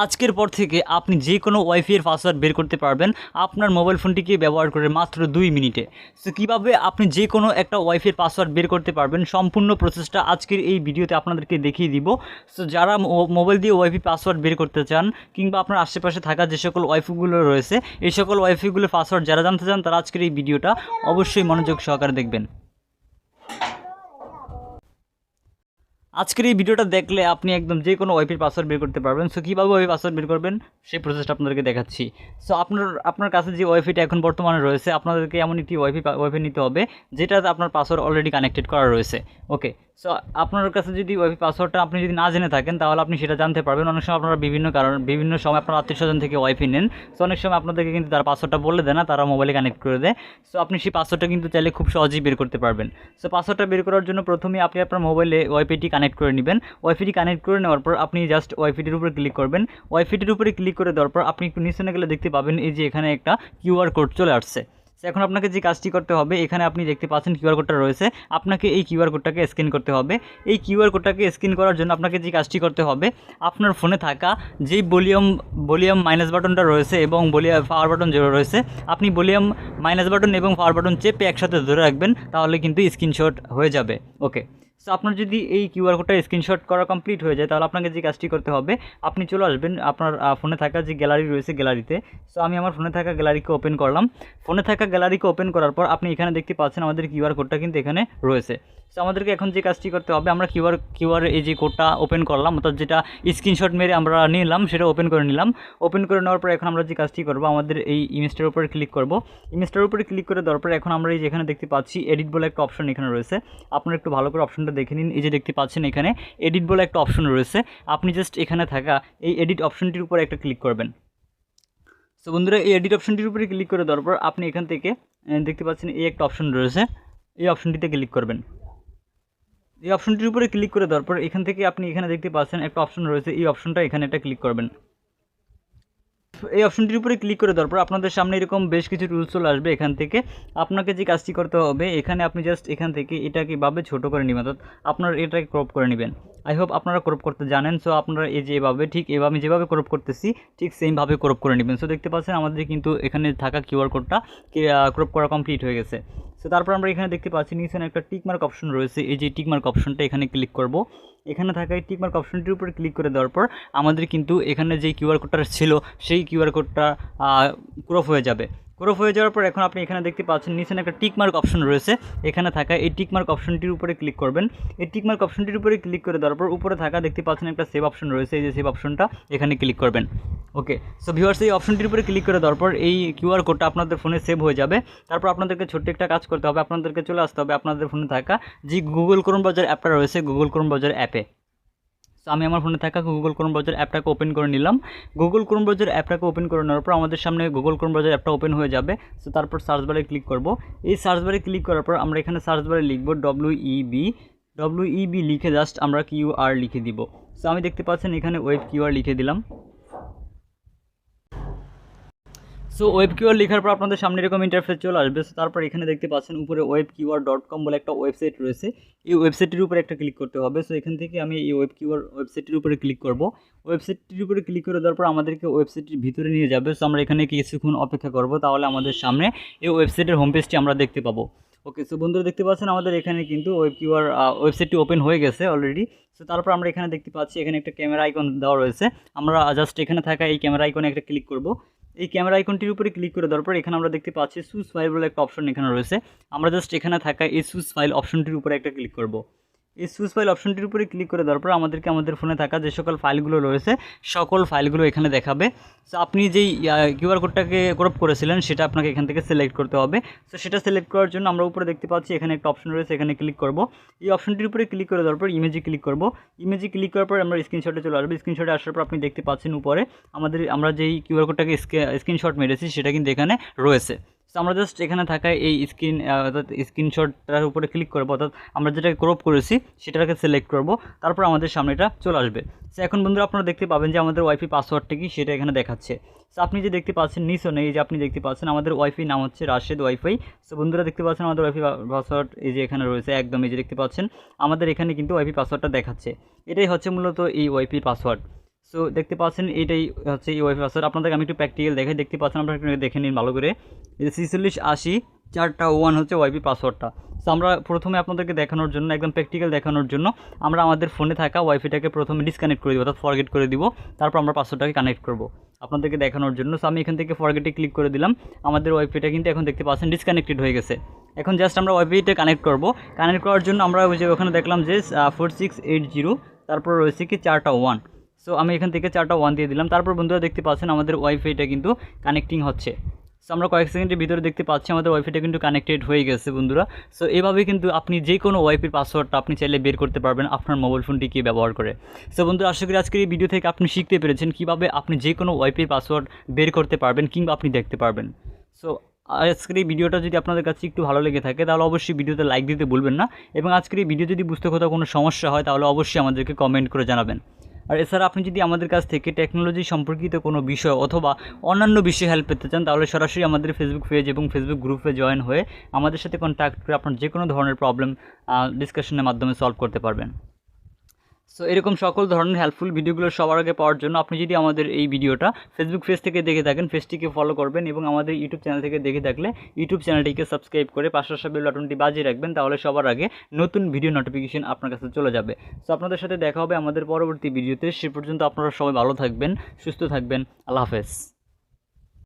আজকের পর থেকে আপনি যে কোনো ওয়াইফাইয়ের পাসওয়ার্ড বের করতে পারবেন আপনার মোবাইল ফোনটিকে ব্যবহার করে মাত্র 2 মিনিটে। সো কীভাবে আপনি যে কোনো একটা ওয়াইফাইয়ের পাসওয়ার্ড বের করতে পারবেন সম্পূর্ণ প্রসেসটা আজকের এই ভিডিওতে আপনাদেরকে দেখিয়ে দিব। সো যারা মোবাইল দিয়ে ওয়াইফাই পাসওয়ার্ড বের করতে চান কিংবা আপনার আশেপাশে থাকা যে সকল ওয়াইফাইগুলো রয়েছে এই সকল ওয়াইফাইগুলোর পাসওয়ার্ড যারা জানতে চান তারা আজকের এই ভিডিওটা অবশ্যই মনোযোগ সহকারে দেখবেন। আজকের এই ভিডিওটা দেখলে আপনি একদম যে কোনো ওয়াইফাইয়ের পাসওয়ার্ড বের করতে পারবেন। সো কীভাবে ওয়াইফাই পাসওয়ার্ড বের করবেন সেই প্রসেসটা আপনাদেরকে দেখাচ্ছি। সো আপনার কাছে যে ওয়াইফাইটা এখন বর্তমানে রয়েছে আপনাদেরকে এমন একটি ওয়াইফাই নিতে হবে যেটাতে আপনার পাসওয়ার্ড অলরেডি কানেক্টেড করা রয়েছে। ওকে, সো আপনার কাছে যদি ওয়াইফাই পাসওয়ার্ডটা আপনি যদি না জেনে থাকেন তাহলে আপনি সেটা জানতে পারবেন। অনেক সময় আপনারা বিভিন্ন সময় আপনার আত্মীয়স্বজন থেকে ওয়াইফাই নেন। সো অনেক সময় আপনাদেরকে কিন্তু তারা পাসওয়ার্ডটা বলে দেয় না, তারা মোবাইলে কানেক্ট করে দেয়। সো আপনি সেই পাসওয়ার্ডটা কিন্তু চাইলে খুব সহজেই বের করতে পারবেন। সো পাসওয়ার্ডটা বের করার জন্য প্রথমেই আপনি আপনার মোবাইলে ওয়াইফাইটি কানেক্ট করে নেবেন। ওয়াইফাইটি কানেক্ট করে নেওয়ার পর আপনি জাস্ট ওয়াইফাইটির উপরে ক্লিক করবেন। ওয়াইফাইটির উপরে ক্লিক করে দেওয়ার পর আপনি একটু নিচে গেলে দেখতে পাবেন এই যে এখানে একটা কিউআর কোড চলে আসছে। এখন আপনাকে যে কাজটি করতে হবে, এখানে আপনি দেখতে পাচ্ছেন কিউআর কোডটা রয়েছে, আপনাকে এই কিউআর কোডটাকে স্ক্যান করতে হবে। এই কিউআর কোডটাকে স্ক্যান করার জন্য আপনাকে যে কাজটি করতে হবে, আপনার ফোনে থাকা যেই ভলিউম মাইনাস বাটনটা রয়েছে এবং পাওয়ার বাটন যেটা রয়েছে, আপনি ভলিউম মাইনাস বাটন এবং পাওয়ার বাটন চেপে একসাথে ধরে রাখবেন, তাহলে কিন্তু স্ক্রিনশট হয়ে যাবে। ওকে, সো আপনার যদি এই কিউআর কোডটা স্ক্রিনশট করা কমপ্লিট হয়ে যায় তাহলে আপনাকে যে কাজটি করতে হবে, আপনি চলে আসবেন আপনার ফোনে থাকা যে গ্যালারি রয়েছে গ্যালারিতে। সো আমি আমার ফোনে থাকা গ্যালারিকে ওপেন করলাম। ফোনে থাকা গ্যালারিকে ওপেন করার পর আপনি এখানে দেখতে পাচ্ছেন আমাদের কিউআর কোডটা কিন্তু এখানে রয়েছে। সো আমাদেরকে এখন যে কাজটি করতে হবে, আমরা কিউআর এই যে কোডটা ওপেন করলাম, অর্থাৎ যেটা স্ক্রিনশট মেরে আমরা নিলাম সেটা ওপেন করে নিলাম। ওপেন করে নেওয়ার পর এখন আমরা যে কাজটি করব, আমাদের এই ইমেজটার উপরে ক্লিক করব। ইমেজটার উপরে ক্লিক করে দেওয়ার পর এখন আমরা এই যেখানে দেখতে পাচ্ছি এডিট বলে একটা অপশন এখানে রয়েছে। আপনারা একটু ভালো করে অপশনটা দেখে নিন। এই যে দেখতে পাচ্ছেন এখানে এডিট বলে একটা অপশন রয়েছে, আপনি জাস্ট এখানে থাকা এই এডিট অপশনটির উপরে একটা ক্লিক করবেন। সো বন্ধুরা, এই এডিট অপশনটির উপরে ক্লিক করে দেওয়ার পর আপনি এখান থেকে দেখতে পাচ্ছেন এই একটা অপশন রয়েছে, এই অপশনটিতে ক্লিক করবেন। এই অপশনটির উপরে ক্লিক করে দেওয়ার পর এখান থেকে আপনি এখানে দেখতে পাচ্ছেন একটা অপশন রয়েছে, এই অপশনটা এখানে একটা ক্লিক করবেন। এই অপশনটির উপরে ক্লিক করে দেওয়ার পর আপনাদের সামনে এরকম বেশ কিছু টুলস চলে আসবে। এখান থেকে আপনাকে যে কাজটি করতে হবে, এখানে আপনি জাস্ট এখান থেকে এটাকে এভাবে ছোটো করে নেবেন, অর্থাৎ আপনারা এটাকে ক্রপ করে নেবেন। আই হোপ আপনারা ক্রপ করতে জানেন। সো আপনারা এই যে এভাবে ঠিক এভাবে আমি যেভাবে ক্রপ করতেছি ঠিক সেমভাবে ক্রপ করে নেবেন। সো দেখতে পাচ্ছেন আমাদের কিন্তু এখানে থাকা কিউআর কোডটা ক্রপ করা কমপ্লিট হয়ে গেছে। সো তারপর আমরা এখানে দেখতে পাচ্ছি নিচে একটা টিকমার্ক অপশন রয়েছে, এই যে টিকমার্ক অপশনটা এখানে ক্লিক করব। এখানে থাকা এই টিকমার্ক অপশনটির উপরে ক্লিক করে দেওয়ার পর আমাদের কিন্তু এখানে যে কিউআর কোডটা ছিল সেই কিউআর কোডটা ক্রপ হয়ে যাবে। ক্রপ হয়ে যাওয়ার পর এখন আপনি এখানে দেখতে পাচ্ছেন নিচে একটা টিকমার্ক অপশন রয়েছে, এখানে থাকা এই টিকমার্ক অপশনটির উপরে ক্লিক করবেন। এই টিকমার্ক অপশনটির উপরে ক্লিক করে দেওয়ার পর উপরে থাকা দেখতে পাচ্ছেন একটা সেভ অপশন রয়েছে, এই যে সেভ অপশনটা এখানে ক্লিক করবেন। ওকে, সো ভিউয়ার্স, এই অপশনটির উপরে ক্লিক করে দেওয়ার পর এই কিউআর কোডটা আপনাদের ফোনে সেভ হয়ে যাবে। তারপর আপনাদেরকে ছোট্ট একটা কাজ করতে হবে, আপনাদেরকে চলে আসতে হবে আপনাদের ফোনে থাকা যে গুগল ক্রোম ব্রাউজার অ্যাপটা রয়েছে গুগল ক্রোম ব্রাউজার অ্যাপে। সো আমি আমার ফোনে থাকা গুগল ক্রোম ব্রাউজার অ্যাপটাকে ওপেন করে নিলাম। গুগল ক্রোম ব্রাউজার অ্যাপটাকে ওপেন করে নেওয়ার পর আমাদের সামনে গুগল ক্রোম ব্রাউজার অ্যাপটা ওপেন হয়ে যাবে। সো তারপর সার্চ বারে ক্লিক করব। এই সার্চ বারে ক্লিক করার পর আমরা এখানে সার্চ বারে লিখব WEB লিখে জাস্ট আমরা কিউআর লিখে দিব। সো আমি দেখতে পাচ্ছেন এখানে ওয়েব কিউআর লিখে দিলাম। সো ওয়েব কিউআর লেখার পর আপনাদের সামনে এরকম ইন্টারফেস চলে আসবে। তারপর এখানে দেখতে পাচ্ছেন উপরে webqr.com বলে একটা ওয়েবসাইট রয়েছে, এই ওয়েবসাইটের উপরে একটা ক্লিক করতে হবে। সো এখান থেকে আমি এই ওয়েবসাইটের উপরে ক্লিক করব। ওয়েবসাইটটির উপরে ক্লিক করে দেওয়ার পর আমাদেরকে ওয়েবসাইটের ভিতরে নিয়ে যাবে। সো আমরা এখানে কিছুক্ষণ অপেক্ষা করব, তাহলে আমাদের সামনে এই ওয়েবসাইটের হোম পেজটি আমরা দেখতে পাবো। ওকে, সো বন্ধুরা দেখতে পাচ্ছেন আমাদের এখানে কিন্তু ওয়েবসাইটটি ওপেন হয়ে গেছে অলরেডি। সো তারপর আমরা এখানে দেখতে পাচ্ছি এখানে একটা ক্যামেরা আইকন দেওয়া রয়েছে, আমরা জাস্ট এখানে থাকা এই ক্যামেরা আইকনে একটা ক্লিক করব। এই ক্যামেরা আইকনটির উপরে ক্লিক করে দেওয়ার পর এখানে আমরা দেখতে পাচ্ছি চুজ ফাইল বলে একটা অপশন এখানে রয়েছে, আমরা জাস্ট এখানে থাকা এই চুজ ফাইল অপশনটির উপরে একটা ক্লিক করব। এই চুজ ফাইল অপশনটির উপরে ক্লিক করে দেওয়ার পর আমাদেরকে আমাদের ফোনে থাকা যে সকল ফাইলগুলো রয়েছে সকল ফাইলগুলো এখানে দেখাবে। সো আপনি যেই কিউআর কোডটাকে ক্রপ করেছিলেন সেটা আপনাকে এখান থেকে সিলেক্ট করতে হবে। সো সেটা সিলেক্ট করার জন্য আমরা উপরে দেখতে পাচ্ছি এখানে একটা অপশন রয়েছে, এখানে ক্লিক করব। এই অপশনটির উপরে ক্লিক করে দেওয়ার পর ইমেজে ক্লিক করব। ইমেজে ক্লিক করার পর আমরা স্ক্রিনশটে চলে আসবে। স্ক্রিনশটে আসার পর আপনি দেখতে পাচ্ছেন উপরে আমরা যেই কিউআর কোডটাকে স্ক্রিনশট মেরেছি সেটা কিন্তু এখানে রয়েছে। সো আমরা জাস্ট এখানে থাকা এই অর্থাৎ স্ক্রিনশটটার উপরে ক্লিক করবো, অর্থাৎ আমরা যেটাকে ক্রপ করেছি সেটাকে সিলেক্ট করব। তারপর আমাদের সামনে এটা চলে আসবে। সো এখন বন্ধুরা আপনারা দেখতে পাবেন যে আমাদের ওয়াইফাই পাসওয়ার্ডটা কি সেটা এখানে দেখাচ্ছে। সো আপনি যে দেখতে পাচ্ছেন নিচনে এই যে আপনি দেখতে পাচ্ছেন আমাদের ওয়াইফাই নাম হচ্ছে রাশেদ ওয়াইফাই। সো বন্ধুরা দেখতে পাচ্ছেন আমাদের ওয়াইফাই পাসওয়ার্ড এই যে এখানে রয়েছে, একদম এই যে দেখতে পাচ্ছেন আমাদের এখানে কিন্তু ওয়াইফাই পাসওয়ার্ডটা দেখাচ্ছে। এটাই হচ্ছে মূলত এই ওয়াইফাই পাসওয়ার্ড। সো দেখতে পাচ্ছেন এটাই হচ্ছে এই ওয়াইফাই পাসওয়ার্ড। আপনাদেরকে আমি একটু প্র্যাকটিক্যাল দেখাই, দেখতে পাচ্ছেন আপনারা একটু দেখে নিন ভালো করে। এই যে 4680 4টা 1 হচ্ছে ওয়াইফাই পাসওয়ার্ডটা। সো আমরা প্রথমে আপনাদেরকে দেখানোর জন্য, একদম প্র্যাকটিক্যাল দেখানোর জন্য আমরা আমাদের ফোনে থাকা ওয়াইফাইটাকে প্রথমে ডিসকানেক্ট করে দিব, অর্থাৎ ফরগেট করে দিব, তারপর আমরা পাসওয়ার্ডটাকে কানেক্ট করব আপনাদেরকে দেখানোর জন্য। সো আমি এখান থেকে ফরগেটে ক্লিক করে দিলাম। আমাদের ওয়াইফাইটা কিন্তু এখন দেখতে পাচ্ছেন ডিসকানেক্টেড হয়ে গেছে। এখন জাস্ট আমরা ওয়াইফাইটা কানেক্ট করব। কানেক্ট করার জন্য আমরা ওই যে ওখানে দেখলাম যে 4680, তারপর রয়েছে কি 4টা 1। সো আমি এখান থেকে 4টা 1 দিয়ে দিলাম। তারপর বন্ধুরা দেখতে পাচ্ছেন আমাদের ওয়াইফাইটা কিন্তু কানেক্টিং হচ্ছে। সো আমরা কয়েক সেকেন্ডের ভিতরে দেখতে পাচ্ছি আমাদের ওয়াইফাইটা কিন্তু কানেক্টেড হয়ে গেছে বন্ধুরা। সো এভাবে কিন্তু আপনি যে কোনো ওয়াইফাইয়ের পাসওয়ার্ডটা আপনি চাইলে বের করতে পারবেন আপনার মোবাইল ফোনটিকে ব্যবহার করে। সো বন্ধুরা, আশা করি আজকের এই ভিডিও থেকে আপনি শিখতে পেরেছেন কীভাবে আপনি যে কোনো ওয়াইফাইয়ের পাসওয়ার্ড বের করতে পারবেন কিংবা আপনি দেখতে পারবেন। সো আজকের এই ভিডিওটা যদি আপনাদের কাছে একটু ভালো লেগে থাকে তাহলে অবশ্যই ভিডিওতে লাইক দিতে ভুলবেন না, এবং আজকের এই ভিডিও যদি বুঝতে কোথাও কোনো সমস্যা হয় তাহলে অবশ্যই আমাদেরকে কমেন্ট করে জানাবেন। আর এছাড়া আপনি যদি আমাদের কাছ থেকে টেকনোলজি সম্পর্কিত কোনো বিষয় অথবা অন্যান্য বিষয়ে হেল্প পেতে চান তাহলে সরাসরি আমাদের ফেসবুক পেজ এবং ফেসবুক গ্রুপে জয়েন হয়ে আমাদের সাথে কন্ট্যাক্ট করে আপনার যে কোনো ধরনের প্রবলেম ডিসকাশনের মাধ্যমে সলভ করতে পারবেন। সো এরকম সকল ধরনের হেল্পফুল ভিডিওগুলো সবার আগে পাওয়ার জন্য আপনি যদি আমাদের এই ভিডিওটা ফেসবুক পেজ থেকে দেখে থাকেন, পেজটিকে ফলো করবেন, এবং আমাদের ইউটিউব চ্যানেল থেকে দেখে থাকলে ইউটিউব চ্যানেলটিকে সাবস্ক্রাইব করে পাশে আসা বেল বাটনটি বাজিয়ে রাখবেন, তাহলে সবার আগে নতুন ভিডিও নোটিফিকেশন আপনার কাছে চলে যাবে। সো আপনাদের সাথে দেখা হবে আমাদের পরবর্তী ভিডিওতে। সে পর্যন্ত আপনারা সবাই ভালো থাকবেন, সুস্থ থাকবেন। আল্লাহ হাফেজ।